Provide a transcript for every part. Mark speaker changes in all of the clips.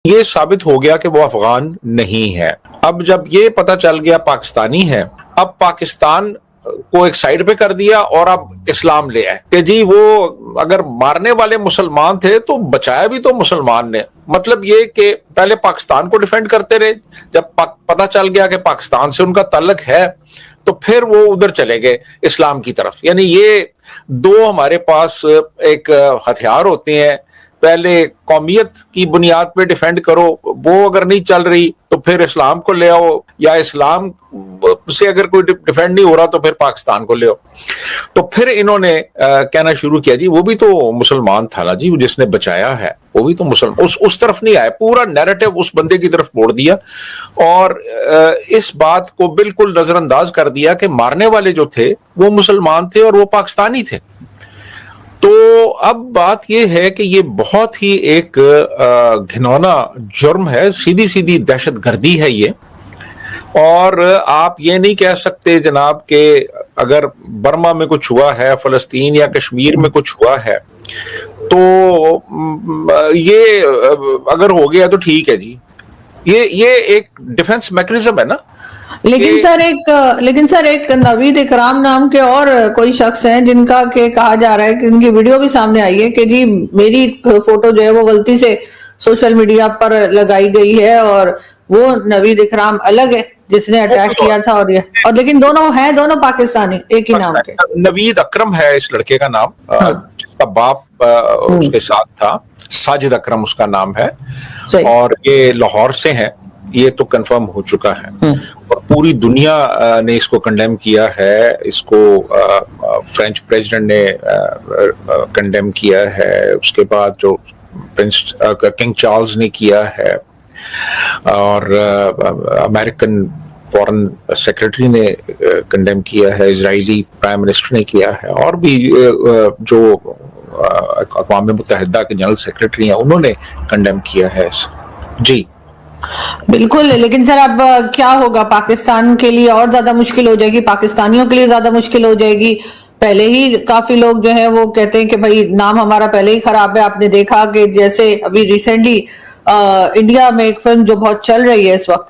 Speaker 1: یہ ثابت ہو گیا کہ وہ افغان نہیں ہے. اب جب یہ پتہ چل گیا پاکستانی ہے، اب پاکستان کو ایک سائیڈ پہ کر دیا اور اب اسلام لے آئے کہ جی وہ اگر مارنے والے مسلمان تھے تو بچایا بھی تو مسلمان نے. مطلب یہ کہ پہلے پاکستان کو ڈیفینڈ کرتے رہے، جب پتہ چل گیا کہ پاکستان سے ان کا تعلق ہے تو پھر وہ ادھر چلے گئے اسلام کی طرف. یعنی یہ دو ہمارے پاس ایک ہتھیار ہوتے ہیں، پہلے قومیت کی بنیاد پہ ڈیفینڈ کرو، وہ اگر نہیں چل رہی تو پھر اسلام کو لے آؤ، یا اسلام سے اگر کوئی ڈیفینڈ نہیں ہو رہا تو پھر پاکستان کو لے آؤ. تو پھر انہوں نے کہنا شروع کیا جی وہ بھی تو مسلمان تھا نا جی، جس نے بچایا ہے وہ بھی تو مسلمان. اس طرف نہیں آئے، پورا نیریٹو اس بندے کی طرف موڑ دیا اور اس بات کو بالکل نظر انداز کر دیا کہ مارنے والے جو تھے وہ مسلمان تھے اور وہ پاکستانی تھے. تو اب بات یہ ہے کہ یہ بہت ہی ایک گھنونا جرم ہے، سیدھی سیدھی دہشت گردی ہے یہ. اور آپ یہ نہیں کہہ سکتے جناب کہ اگر برما میں کچھ ہوا ہے، فلسطین یا کشمیر میں کچھ ہوا ہے تو یہ اگر ہو گیا تو ٹھیک ہے جی، یہ ایک ڈیفنس میکنزم ہے نا.
Speaker 2: لیکن سر ایک نوید اکرام نام کے اور کوئی شخص ہیں جن کا کہ کہا جا رہا ہے کہ ان کی ویڈیو بھی سامنے آئی ہے کہ جی میری فوٹو جو ہے وہ غلطی سے سوشل میڈیا پر لگائی گئی ہے اور وہ نوید اکرام الگ ہے جس نے اٹیک کیا تھا. اور لیکن دونوں پاکستانی ایک ہی نام کے.
Speaker 1: نوید اکرم ہے اس لڑکے کا نام، جس کا باپ اس کے ساتھ تھا، ساجد اکرم اس کا نام ہے، اور یہ لاہور سے ہیں، یہ تو کنفرم ہو چکا ہے. اور پوری دنیا نے اس کو کنڈیم کیا ہے، اس کو فرینچ پریزیڈنٹ نے کنڈیم کیا ہے، اس کے بعد جو کنگ چارلز نے کیا ہے، اور امریکن فورن سیکرٹری نے کنڈیم کیا ہے، اسرائیلی پرائم منسٹر نے کیا ہے، اور بھی جو اقوام متحدہ کے جنرل سیکرٹری ہیں انہوں نے کنڈیم کیا ہے. جی
Speaker 2: بالکل. لیکن سر اب کیا ہوگا؟ پاکستان کے لیے اور زیادہ مشکل ہو جائے گی، پاکستانیوں کے لیے زیادہ مشکل ہو جائے گی. پہلے ہی کافی لوگ جو ہیں وہ کہتے ہیں کہ بھائی نام ہمارا پہلے ہی خراب ہے. آپ نے دیکھا کہ جیسے ابھی ریسنٹلی انڈیا میں ایک فلم جو بہت چل رہی ہے اس وقت،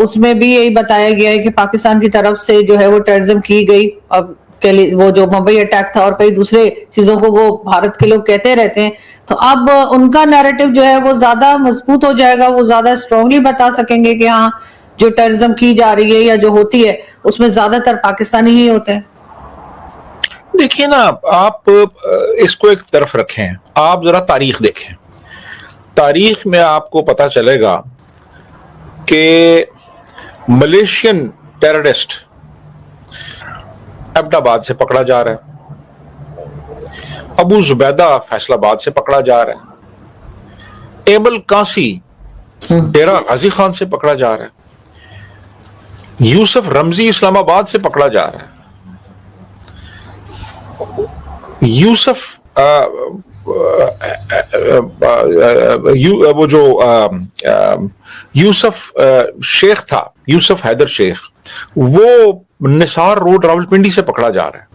Speaker 2: اس میں بھی یہی بتایا گیا ہے کہ پاکستان کی طرف سے جو ہے وہ ٹیررزم کی گئی. اب وہ جو ممبئی اٹیک تھا اور کئی دوسرے چیزوں کو وہ بھارت کے لوگ کہتے رہتے ہیں. تو اب ان کا نیریٹو جو ہے وہ زیادہ مضبوط ہو جائے گا، وہ زیادہ اسٹرانگلی بتا سکیں گے کہ ہاں جو ٹیررزم کی جا رہی ہے یا جو ہوتی ہے اس میں زیادہ تر پاکستانی ہی ہوتے ہیں.
Speaker 1: دیکھیں نا، آپ اس کو ایک طرف رکھیں، آپ ذرا تاریخ دیکھیں. تاریخ میں آپ کو پتا چلے گا کہ ملیشین ٹیررسٹ ایبٹ آباد سے پکڑا جا رہا ہے، ابو زبیدہ فیصل آباد سے پکڑا جا رہا ہے، ایمل کانسی ڈیرہ غازی خان سے پکڑا جا رہا ہے، یوسف رمزی اسلام آباد سے پکڑا جا رہا ہے، یوسف شیخ تھا، یوسف حیدر شیخ، وہ نثار روڈ راولپنڈی سے پکڑا جا رہا ہے،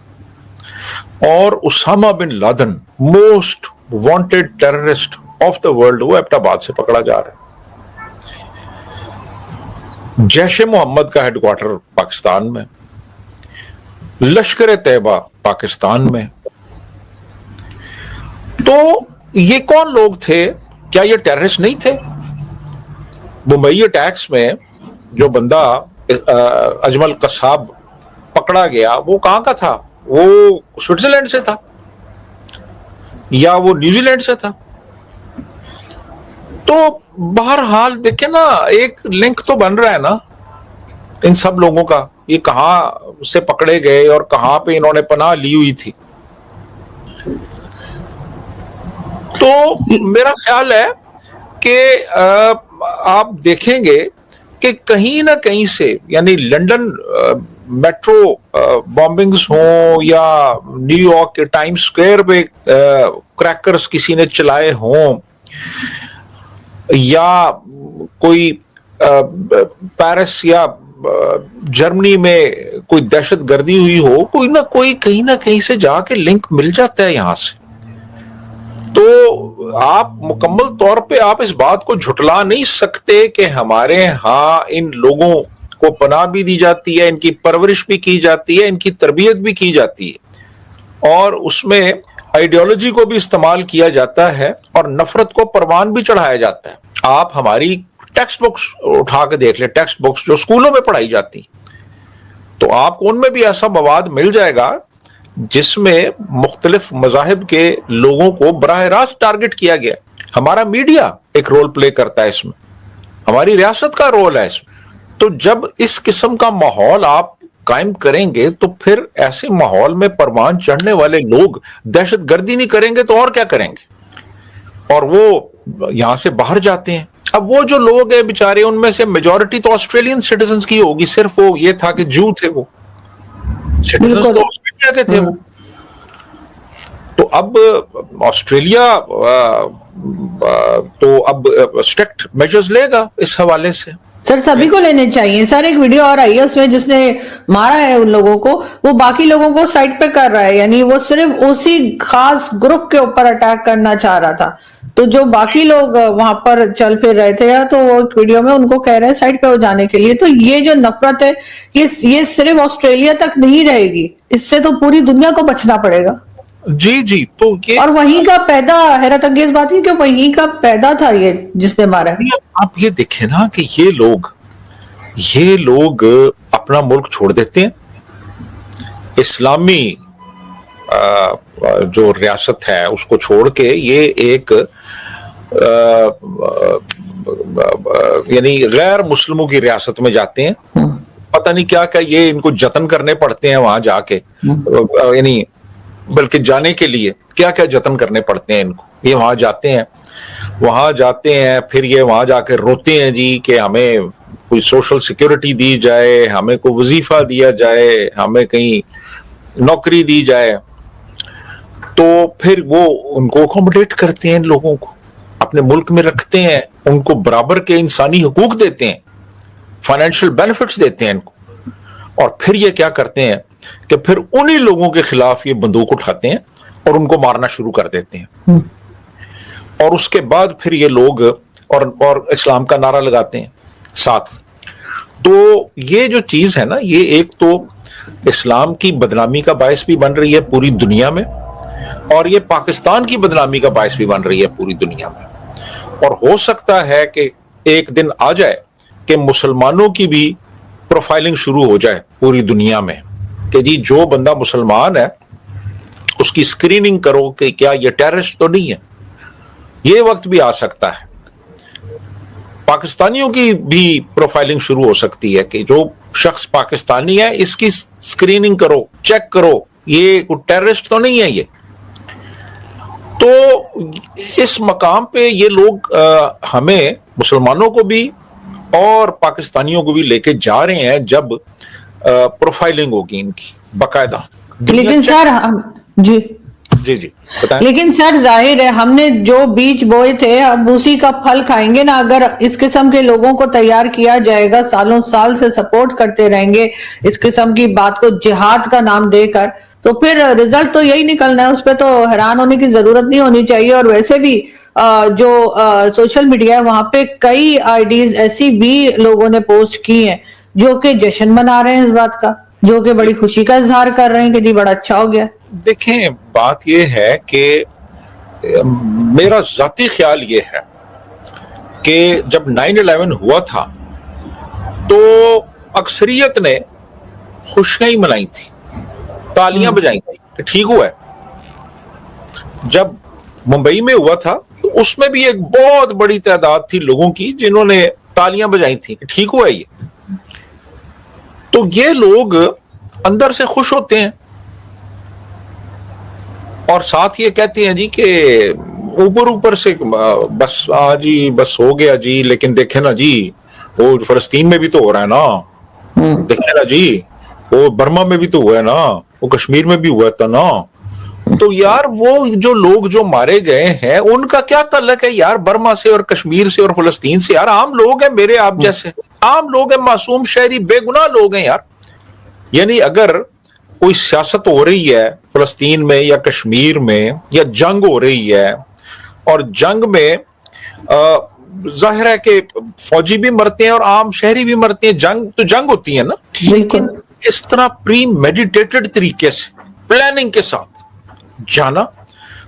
Speaker 1: اور Osama bin Laden most wanted terrorist of the world Abbottabad آباد سے پکڑا جا رہا ہے. جیش محمد کا ہیڈ کوارٹر پاکستان میں، لشکر طیبہ پاکستان میں. تو یہ کون لوگ تھے؟ کیا یہ ٹیررسٹ نہیں تھے؟ ممبئی اٹیکس میں جو بندہ اجمل قصاب پکڑا گیا وہ کہاں کا تھا؟ وہ سوئٹزرلینڈ سے تھا یا وہ نیوزی لینڈ سے تھا؟ تو بہرحال دیکھیں نا، ایک لنک تو بن رہا ہے نا ان سب لوگوں کا، یہ کہاں سے پکڑے گئے اور کہاں پہ انہوں نے پناہ لی ہوئی تھی. تو میرا خیال ہے کہ آپ دیکھیں گے کہ کہیں نہ کہیں سے، یعنی لنڈن میٹرو بامبنگز ہوں یا نیو یارک کے ٹائم سکوئر پہ کریکرز کسی نے چلائے ہوں، یا کوئی پیرس یا جرمنی میں کوئی دہشت گردی ہوئی ہو، کوئی نہ کوئی کہیں نہ کہیں سے جا کے لنک مل جاتا ہے یہاں سے. تو آپ مکمل طور پہ آپ اس بات کو جھٹلا نہیں سکتے کہ ہمارے ہاں ان لوگوں کو پناہ بھی دی جاتی ہے، ان کی پرورش بھی کی جاتی ہے، ان کی تربیت بھی کی جاتی ہے، اور اس میں آئیڈیالوجی کو بھی استعمال کیا جاتا ہے اور نفرت کو پروان بھی چڑھایا جاتا ہے۔ آپ ہماری ٹیکسٹ بکس اٹھا کے دیکھ لیں، ٹیکسٹ بکس جو اسکولوں میں پڑھائی جاتی، تو آپ کو ان میں بھی ایسا مواد مل جائے گا جس میں مختلف مذاہب کے لوگوں کو براہ راست ٹارگٹ کیا گیا۔ ہمارا میڈیا ایک رول پلے کرتا ہے اس میں، ہماری ریاست کا رول ہے اس میں۔ تو جب اس قسم کا ماحول آپ قائم کریں گے تو پھر ایسے ماحول میں پروان چڑھنے والے لوگ دہشت گردی نہیں کریں گے تو اور کیا کریں گے، اور وہ یہاں سے باہر جاتے ہیں۔ اب وہ جو لوگ ہیں بیچارے، ان میں سے میجورٹی تو آسٹریلین سٹیزنز کی ہوگی، صرف وہ یہ تھا کہ جو تھے، وہ سٹیزنز تو آسٹریلیا کے تھے وہ۔ تو اب آسٹریلیا تو اب اسٹرکٹ میجرز لے گا اس حوالے سے۔
Speaker 2: سر سبھی کو لینے چاہیے سر۔ ایک ویڈیو اور آئی ہے اس میں جس نے مارا ہے ان لوگوں کو، وہ باقی لوگوں کو سائٹ پہ کر رہا ہے، یعنی وہ صرف اسی خاص گروپ کے اوپر اٹیک کرنا چاہ رہا تھا، تو جو باقی لوگ وہاں پر چل پھر رہے تھے تو وہ ویڈیو میں ان کو کہہ رہے ہیں سائٹ پہ ہو جانے کے لیے۔ تو یہ جو نفرت ہے یہ صرف آسٹریلیا تک نہیں رہے گی، اس سے تو پوری دنیا کو بچنا پڑے گا۔
Speaker 1: جی تو یہ
Speaker 2: اور وہیں کا پیدا، حیرت انگیز بات ہے کہ وہیں کا پیدا تھا یہ جس نے مارا ہے۔
Speaker 1: آپ یہ دیکھیں نا کہ یہ لوگ اپنا ملک چھوڑ دیتے ہیں، اسلامی جو ریاست ہے اس کو چھوڑ کے یہ ایک یعنی غیر مسلموں کی ریاست میں جاتے ہیں۔ پتہ نہیں کیا یہ ان کو جتن کرنے پڑتے ہیں وہاں جا کے، یعنی بلکہ جانے کے لیے کیا جتن کرنے پڑتے ہیں ان کو۔ یہ وہاں جاتے ہیں پھر یہ وہاں جا کے روتے ہیں جی کہ ہمیں کوئی سوشل سیکیورٹی دی جائے، ہمیں کوئی وظیفہ دیا جائے، ہمیں کہیں نوکری دی جائے۔ تو پھر وہ ان کو اکوموڈیٹ کرتے ہیں، ان لوگوں کو اپنے ملک میں رکھتے ہیں، ان کو برابر کے انسانی حقوق دیتے ہیں، فائنینشیل بینیفٹس دیتے ہیں ان کو، اور پھر یہ کیا کرتے ہیں کہ پھر انہی لوگوں کے خلاف یہ بندوق اٹھاتے ہیں اور ان کو مارنا شروع کر دیتے ہیں، اور اس کے بعد پھر یہ لوگ اور اسلام کا نعرہ لگاتے ہیں ساتھ۔ تو یہ جو چیز ہے نا، یہ ایک تو اسلام کی بدنامی کا باعث بھی بن رہی ہے پوری دنیا میں، اور یہ پاکستان کی بدنامی کا باعث بھی بن رہی ہے پوری دنیا میں۔ اور ہو سکتا ہے کہ ایک دن آ جائے کہ مسلمانوں کی بھی پروفائلنگ شروع ہو جائے پوری دنیا میں، کہ جی جو بندہ مسلمان ہے اس کی سکریننگ کرو کہ کیا یہ ٹیررسٹ تو نہیں ہے۔ یہ وقت بھی آ سکتا ہے، پاکستانیوں کی بھی پروفائلنگ شروع ہو سکتی ہے کہ جو شخص پاکستانی ہے اس کی سکریننگ کرو، چیک کرو یہ کوئی ٹیررسٹ تو نہیں ہے یہ۔ تو اس مقام پہ یہ لوگ ہمیں مسلمانوں کو بھی اور پاکستانیوں کو بھی لے کے جا رہے ہیں جب پروفائلنگ ہوگی ان کی باقاعدہ۔
Speaker 2: لیکن سر جی
Speaker 1: بتائیں۔
Speaker 2: لیکن سر ظاہر ہے ہم نے جو بیج بوئے تھے اب اسی کا پھل کھائیں گے نا۔ اگر اس قسم کے لوگوں کو تیار کیا جائے گا، سالوں سال سے سپورٹ کرتے رہیں گے اس قسم کی بات کو جہاد کا نام دے کر، تو پھر رزلٹ تو یہی نکلنا ہے۔ اس پہ تو حیران ہونے کی ضرورت نہیں ہونی چاہیے۔ اور ویسے بھی جو سوشل میڈیا ہے وہاں پہ کئی آئیڈیز ایسی بھی لوگوں نے پوسٹ کی ہیں جو کہ جشن منا رہے ہیں اس بات کا، جو کہ بڑی خوشی کا اظہار کر رہے ہیں کہ جی بڑا اچھا ہو گیا۔
Speaker 1: دیکھیں بات یہ ہے کہ میرا ذاتی خیال یہ ہے کہ جب 9/11 ہوا تھا تو اکثریت نے خوشیاں ہی منائی تھی، تالیاں بجائی تھی کہ ٹھیک ہوا ہے۔ جب ممبئی میں ہوا تھا تو اس میں بھی ایک بہت بڑی تعداد تھی لوگوں کی جنہوں نے تالیاں بجائی تھی کہ ٹھیک ہوا ہے یہ۔ تو یہ لوگ اندر سے خوش ہوتے ہیں اور ساتھ یہ کہتے ہیں جی کہ اوپر سے بس جی بس ہو گیا جی، لیکن دیکھیں نا جی وہ فلسطین میں بھی تو ہو رہا ہے نا، دیکھیں نا جی وہ برما میں بھی تو ہوا ہے نا، وہ کشمیر میں بھی ہوا تھا نا۔ تو یار وہ جو لوگ جو مارے گئے ہیں ان کا کیا تعلق ہے یار برما سے اور کشمیر سے اور فلسطین سے؟ یار عام لوگ ہیں، میرے آپ جیسے عام لوگ ہیں، معصوم شہری بے گناہ لوگ ہیں یار۔ یعنی اگر کوئی سیاست ہو رہی ہے فلسطین میں یا کشمیر میں یا جنگ ہو رہی ہے اور جنگ میں ظاہر ہے کہ فوجی بھی مرتے ہیں اور عام شہری بھی مرتے ہیں، جنگ تو جنگ ہوتی ہے نا، لیکن اس طرح پری میڈیٹیٹڈ طریقے سے پلاننگ کے ساتھ جانا،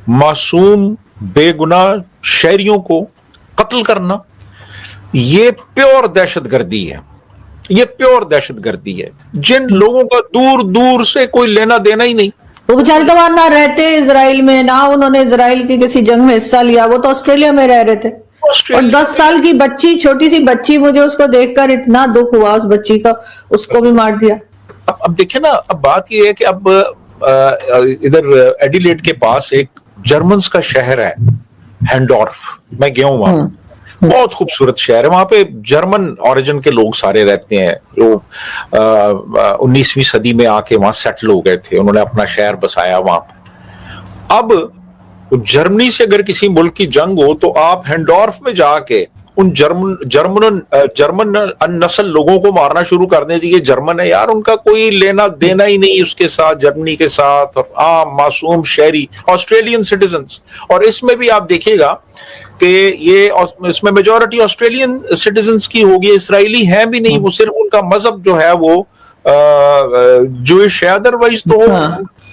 Speaker 1: معصوم بے گناہ شہریوں کو قتل کرنا، یہ پیور دہشت گردی ہے، یہ پیور دہشت گردی ہے جن لوگوں کا دور دور سے کوئی لینا دینا ہی نہیں۔
Speaker 2: وہ بیچارے تو وہاں نہ رہتے اسرائیل میں، نہ انہوں نے اسرائیل کی کسی جنگ میں حصہ لیا، وہ تو آسٹریلیا میں رہ رہے تھے، اور 10 سال کی بچی، چھوٹی سی بچی، مجھے اس کو دیکھ کر اتنا دکھ ہوا اس بچی کا، اس کو بھی مار دیا۔
Speaker 1: اب دیکھیں نا، اب بات یہ ہے کہ اب ادھر ایڈیلیڈ کے پاس ایک جرمنز کا شہر ہے ہینڈورف، میں گیا ہوں وہاں، بہت خوبصورت شہر ہے، وہاں پہ جرمن اوریجن کے لوگ سارے رہتے ہیں جو 19ویں صدی میں آ کے وہاں سیٹل ہو گئے تھے، انہوں نے اپنا شہر بسایا وہاں پہ۔ اب جرمنی سے اگر کسی ملک کی جنگ ہو تو آپ ہینڈورف میں جا کے ان جرمن نسل لوگوں کو مارنا شروع کر دیں، یہ جرمن ہے یار، ان کا کوئی لینا دینا ہی نہیں اس کے ساتھ، جرمنی کے ساتھ، اور عام معصوم شہری آسٹریلین سٹیزنز۔ اور اس میں بھی آپ دیکھیے گا کہ یہ اس میں میجورٹی آسٹریلین سٹیزنز کی ہوگی، اسرائیلی ہیں بھی نہیں، وہ صرف ان کا مذہب جو ہے وہ جوئش ہے، ادروائز تو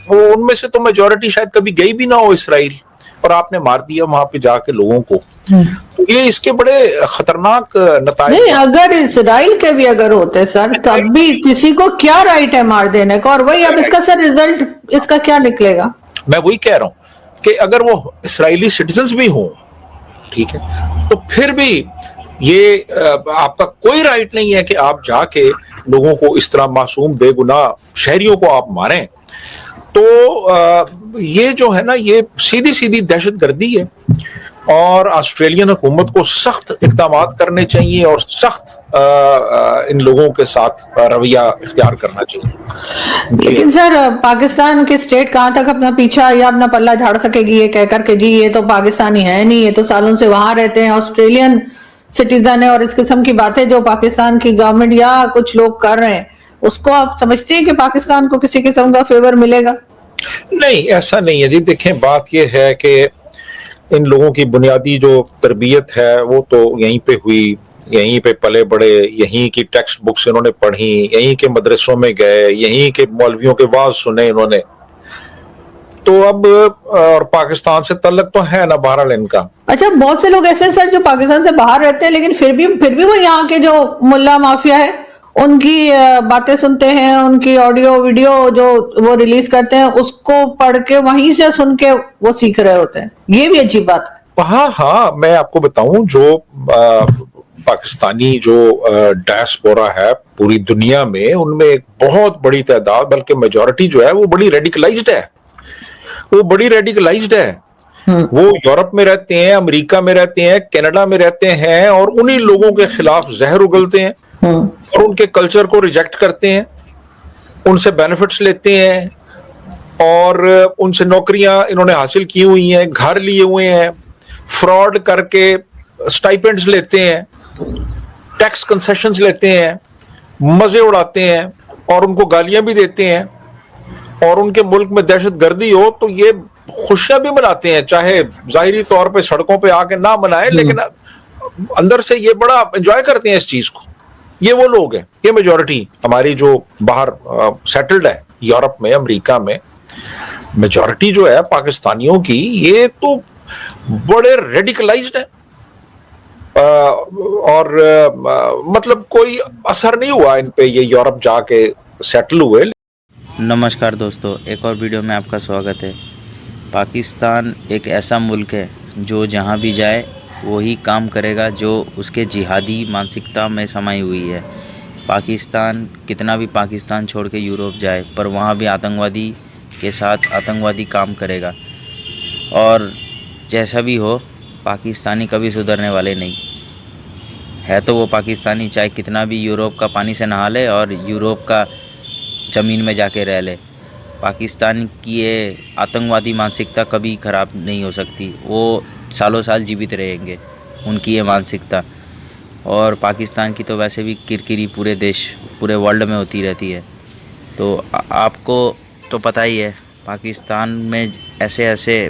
Speaker 1: وہ ان میں سے تو میجورٹی شاید کبھی گئی بھی نہ ہو اسرائیل، اور آپ نے مار دیا وہاں پہ جا کے لوگوں کو۔ تو یہ اس کے بڑے خطرناک نتائج۔
Speaker 2: نہیں، اگر اسرائیل کے بھی اگر ہوتے سر، تب بھی کسی کو کیا رائٹ ہے مار دینے کا؟ اور وہی اب اس کا سر ریزلٹ اس کا کیا نکلے گا؟
Speaker 1: میں وہی کہہ رہا ہوں کہ اگر وہ اسرائیلی سٹیزنز بھی ہوں، ٹھیک ہے، تو پھر بھی یہ آپ کا کوئی رائٹ نہیں ہے کہ آپ جا کے لوگوں کو اس طرح معصوم بے گناہ شہریوں کو آپ ماریں۔ تو یہ جو ہے نا، یہ سیدھی سیدھی دہشت گردی ہے، اور آسٹریلین حکومت کو سخت اقدامات کرنے چاہیے اور سخت ان لوگوں کے ساتھ رویہ اختیار کرنا چاہیے۔
Speaker 2: لیکن سر، پاکستان کی اسٹیٹ کہاں تک اپنا پیچھا یا اپنا پلہ جھاڑ سکے گی یہ کہہ کر کہ جی یہ تو پاکستانی ہے نہیں، یہ تو سالوں سے وہاں رہتے ہیں، آسٹریلین سٹیزن ہے، اور اس قسم کی باتیں جو پاکستان کی گورنمنٹ یا کچھ لوگ کر رہے ہیں، اس کو آپ سمجھتے ہیں کہ پاکستان کو کسی قسم کا فیور ملے گا؟
Speaker 1: نہیں، ایسا نہیں ہے جی۔ دیکھیں، بات یہ ہے کہ ان لوگوں کی بنیادی جو تربیت ہے وہ تو یہیں پہ ہوئی، یہیں پہ پلے بڑے، یہیں کی ٹیکسٹ بکس انہوں نے پڑھی، یہیں کے مدرسوں میں گئے، یہیں کے مولویوں کے واعظ سنے انہوں نے، تو اب اور پاکستان سے تعلق تو ہے نا بہرحال ان کا۔
Speaker 2: اچھا، بہت سے لوگ ایسے ہیں سر جو پاکستان سے باہر رہتے ہیں، لیکن پھر بھی وہ یہاں کے جو ملا مافیا ہے ان کی باتیں سنتے ہیں، ان کی آڈیو ویڈیو جو وہ ریلیز کرتے ہیں اس کو پڑھ کے وہیں سے سن کے وہ سیکھ رہے ہوتے ہیں، یہ بھی عجیب بات ہے۔
Speaker 1: ہاں، میں آپ کو بتاؤں، جو پاکستانی جو ڈائسپورا ہے پوری دنیا میں، ان میں ایک بہت بڑی تعداد، بلکہ میجورٹی جو ہے وہ بڑی ریڈیکلائزڈ ہے، وہ یورپ میں رہتے ہیں، امریکہ میں رہتے ہیں، کینیڈا میں رہتے ہیں، اور انہی لوگوں کے خلاف زہر اگلتے ہیں اور ان کے کلچر کو ریجیکٹ کرتے ہیں، ان سے بینیفٹس لیتے ہیں، اور ان سے نوکریاں انہوں نے حاصل کی ہوئی ہیں، گھر لیے ہوئے ہیں، فراڈ کر کے سٹائپنڈز لیتے ہیں، ٹیکس کنسیشنز لیتے ہیں، مزے اڑاتے ہیں، اور ان کو گالیاں بھی دیتے ہیں، اور ان کے ملک میں دہشت گردی ہو تو یہ خوشیاں بھی مناتے ہیں، چاہے ظاہری طور پہ سڑکوں پہ آ کے نہ منائے، لیکن اندر سے یہ بڑا انجوائے کرتے ہیں اس چیز کو۔ یہ وہ لوگ ہیں، یہ میجورٹی ہماری جو باہر سیٹلڈ ہے، یورپ میں، امریکہ میں، میجورٹی جو ہے پاکستانیوں کی، یہ تو بڑے ریڈیکلائزڈ ہیں، اور مطلب کوئی اثر نہیں ہوا ان پہ، یہ یورپ جا کے سیٹل ہوئے۔
Speaker 3: نمسکار دوستو، ایک اور ویڈیو میں آپ کا سواگت ہے۔ پاکستان ایک ایسا ملک ہے جو جہاں بھی جائے وہی کام کرے گا جو اس کے جہادی مانسکتا میں سمائی ہوئی ہے۔ پاکستان کتنا بھی پاکستان چھوڑ کے یوروپ جائے، پر وہاں بھی آتنکوادی کے ساتھ آتنکوادی کام کرے گا، اور جیسا بھی ہو پاکستانی کبھی سدھرنے والے نہیں ہے۔ تو وہ پاکستانی چاہے کتنا بھی یوروپ کا پانی سے نہا لے اور یوروپ کا زمین میں جا کے رہ لے، پاکستان کی یہ آتنکوادی مانسکتا کبھی خراب نہیں ہو سکتی، وہ سالوں سال جیوت رہیں گے ان کی یہ مانسکتا۔ اور پاکستان کی تو ویسے بھی کرکری پورے ورلڈ میں ہوتی رہتی ہے۔ تو آپ کو تو پتہ ہی ہے پاکستان میں ایسے